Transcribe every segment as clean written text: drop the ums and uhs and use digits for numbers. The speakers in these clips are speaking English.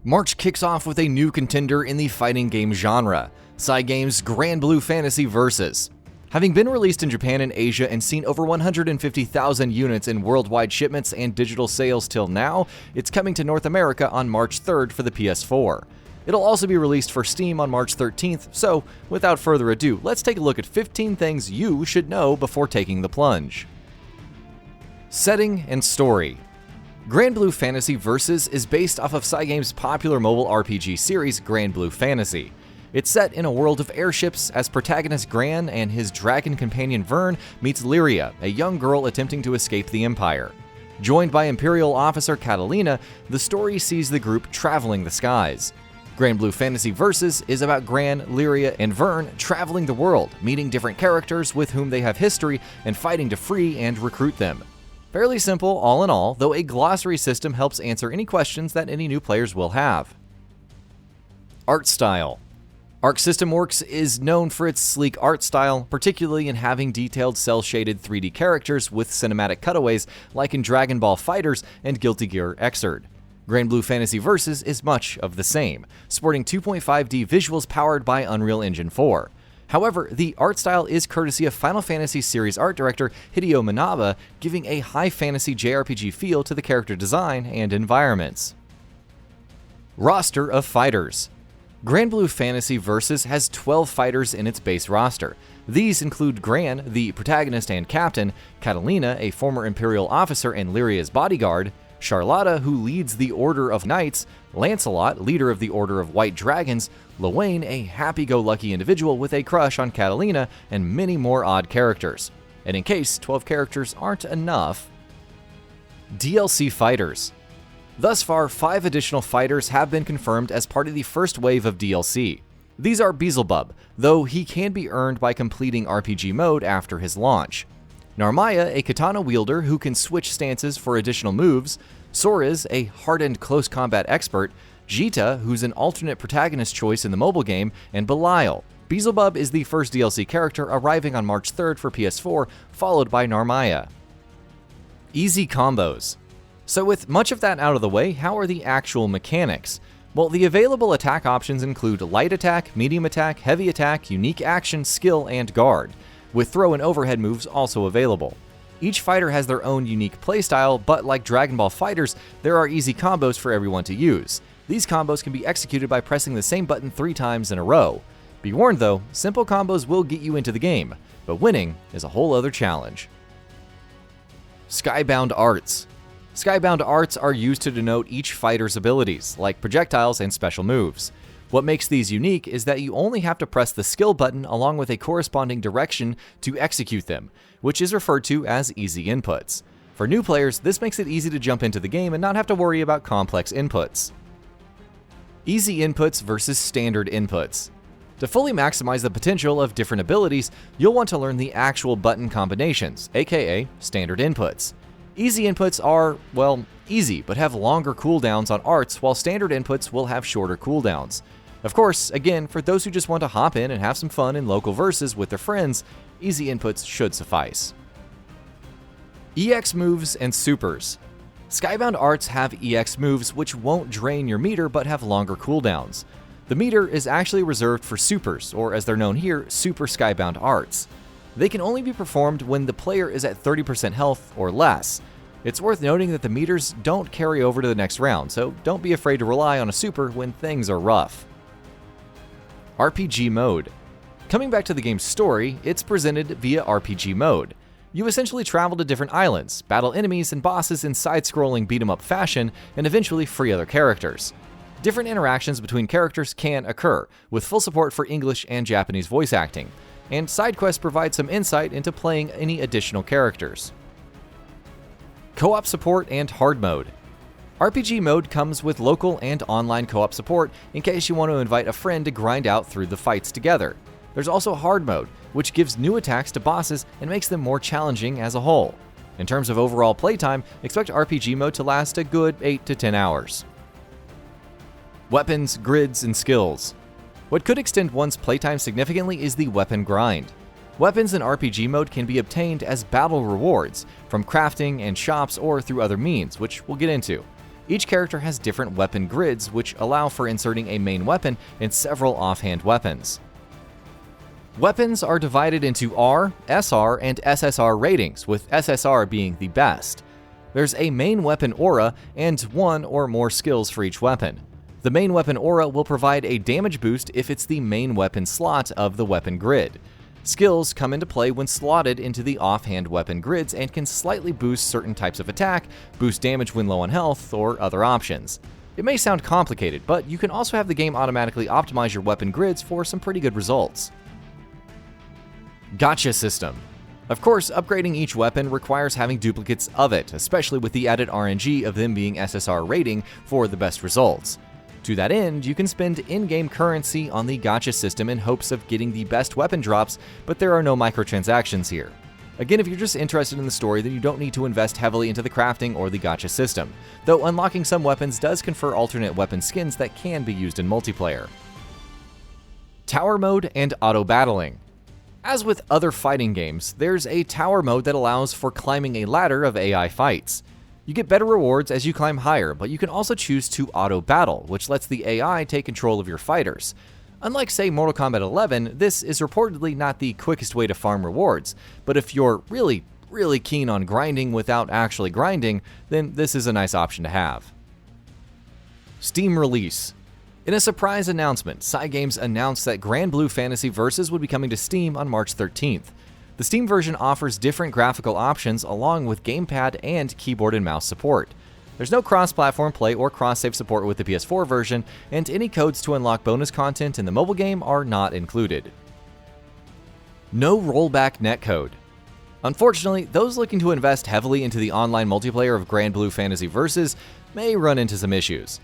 March kicks off with a new contender in the fighting game genre, Cygames Granblue Fantasy Versus. Having been released in Japan and Asia and seen over 150,000 units in worldwide shipments and digital sales till now, it's coming to North America on March 3rd for the PS4. It'll also be released for Steam on March 13th, so without further ado, let's take a look at 15 things you should know before taking the plunge. Setting and story. Granblue Fantasy Versus is based off of Cygames' popular mobile RPG series Granblue Fantasy. It's set in a world of airships as protagonist Gran and his dragon companion Vern meets Lyria, a young girl attempting to escape the Empire. Joined by Imperial officer Catalina, the story sees the group traveling the skies. Granblue Fantasy Versus is about Gran, Lyria, and Vern traveling the world, meeting different characters with whom they have history, and fighting to free and recruit them. Fairly simple all in all, though a glossary system helps answer any questions that any new players will have. Art style. Arc System Works is known for its sleek art style, particularly in having detailed cel-shaded 3D characters with cinematic cutaways like in Dragon Ball FighterZ and Guilty Gear Xrd. Granblue Fantasy Versus is much of the same, sporting 2.5D visuals powered by Unreal Engine 4. However, the art style is courtesy of Final Fantasy series art director Hideo Manaba, giving a high fantasy JRPG feel to the character design and environments. Roster of fighters. Granblue Fantasy Versus has 12 fighters in its base roster. These include Gran, the protagonist and captain, Catalina, a former Imperial officer and Lyria's bodyguard, Charlotta, who leads the Order of Knights, Lancelot, leader of the Order of White Dragons, Lewayne, a happy-go-lucky individual with a crush on Catalina, and many more odd characters. And in case 12 characters aren't enough, DLC fighters. Thus far, 5 additional fighters have been confirmed as part of the first wave of DLC. These are Beelzebub, though he can be earned by completing RPG mode after his launch. Narmaya, a katana wielder who can switch stances for additional moves, Soriz, a hardened close combat expert, Jita, who's an alternate protagonist choice in the mobile game, and Belial. Beelzebub is the first DLC character arriving on March 3rd for PS4, followed by Narmaya. Easy combos. So with much of that out of the way, how are the actual mechanics? Well, the available attack options include light attack, medium attack, heavy attack, unique action, skill, and guard, with throw and overhead moves also available. Each fighter has their own unique playstyle, but like Dragon Ball FighterZ, there are easy combos for everyone to use. These combos can be executed by pressing the same button 3 times in a row. Be warned though, simple combos will get you into the game, but winning is a whole other challenge. Skybound Arts. Skybound Arts are used to denote each fighter's abilities, like projectiles and special moves. What makes these unique is that you only have to press the skill button along with a corresponding direction to execute them, which is referred to as easy inputs. For new players, this makes it easy to jump into the game and not have to worry about complex inputs. Easy inputs versus standard inputs. To fully maximize the potential of different abilities, you'll want to learn the actual button combinations, aka standard inputs. Easy inputs are, well, easy, but have longer cooldowns on arts, while standard inputs will have shorter cooldowns. Of course, again, for those who just want to hop in and have some fun in local verses with their friends, easy inputs should suffice. EX moves and supers. Skybound Arts have EX moves which won't drain your meter but have longer cooldowns. The meter is actually reserved for supers, or as they're known here, Super Skybound Arts. They can only be performed when the player is at 30% health or less. It's worth noting that the meters don't carry over to the next round, so don't be afraid to rely on a super when things are rough. RPG mode. Coming back to the game's story, it's presented via RPG mode. You essentially travel to different islands, battle enemies and bosses in side-scrolling beat-em-up fashion, and eventually free other characters. Different interactions between characters can occur, with full support for English and Japanese voice acting, and side quests provide some insight into playing any additional characters. Co-op support and hard mode. RPG mode comes with local and online co-op support in case you want to invite a friend to grind out through the fights together. There's also hard mode, which gives new attacks to bosses and makes them more challenging as a whole. In terms of overall playtime, expect RPG mode to last a good 8 to 10 hours. Weapons, grids, and skills. What could extend one's playtime significantly is the weapon grind. Weapons in RPG mode can be obtained as battle rewards, from crafting and shops or through other means, which we'll get into. Each character has different weapon grids, which allow for inserting a main weapon and several offhand weapons. Weapons are divided into R, SR, and SSR ratings, with SSR being the best. There's a main weapon aura and one or more skills for each weapon. The main weapon aura will provide a damage boost if it's the main weapon slot of the weapon grid. Skills come into play when slotted into the offhand weapon grids and can slightly boost certain types of attack, boost damage when low on health, or other options. It may sound complicated, but you can also have the game automatically optimize your weapon grids for some pretty good results. Gacha System. Of course, upgrading each weapon requires having duplicates of it, especially with the added RNG of them being SSR rating for the best results. To that end, you can spend in-game currency on the Gacha System in hopes of getting the best weapon drops, but there are no microtransactions here. Again, if you're just interested in the story, then you don't need to invest heavily into the crafting or the Gacha System, though unlocking some weapons does confer alternate weapon skins that can be used in multiplayer. Tower Mode and Auto Battling. As with other fighting games, there's a tower mode that allows for climbing a ladder of AI fights. You get better rewards as you climb higher, but you can also choose to auto-battle, which lets the AI take control of your fighters. Unlike, say, Mortal Kombat 11, this is reportedly not the quickest way to farm rewards, but if you're really keen on grinding without actually grinding, then this is a nice option to have. Steam release. In a surprise announcement, Cygames announced that Granblue Fantasy Versus would be coming to Steam on March 13th. The Steam version offers different graphical options along with gamepad and keyboard and mouse support. There's no cross-platform play or cross-save support with the PS4 version, and any codes to unlock bonus content in the mobile game are not included. No rollback netcode. Unfortunately, those looking to invest heavily into the online multiplayer of Granblue Fantasy Versus may run into some issues.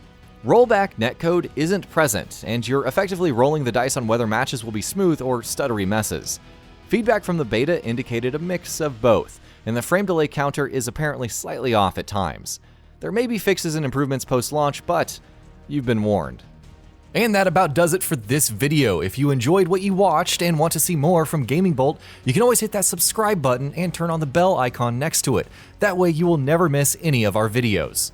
Rollback netcode isn't present, and you're effectively rolling the dice on whether matches will be smooth or stuttery messes. Feedback from the beta indicated a mix of both, and the frame delay counter is apparently slightly off at times. There may be fixes and improvements post-launch, but you've been warned. And that about does it for this video. If you enjoyed what you watched and want to see more from Gaming Bolt, you can always hit that subscribe button and turn on the bell icon next to it. That way you will never miss any of our videos.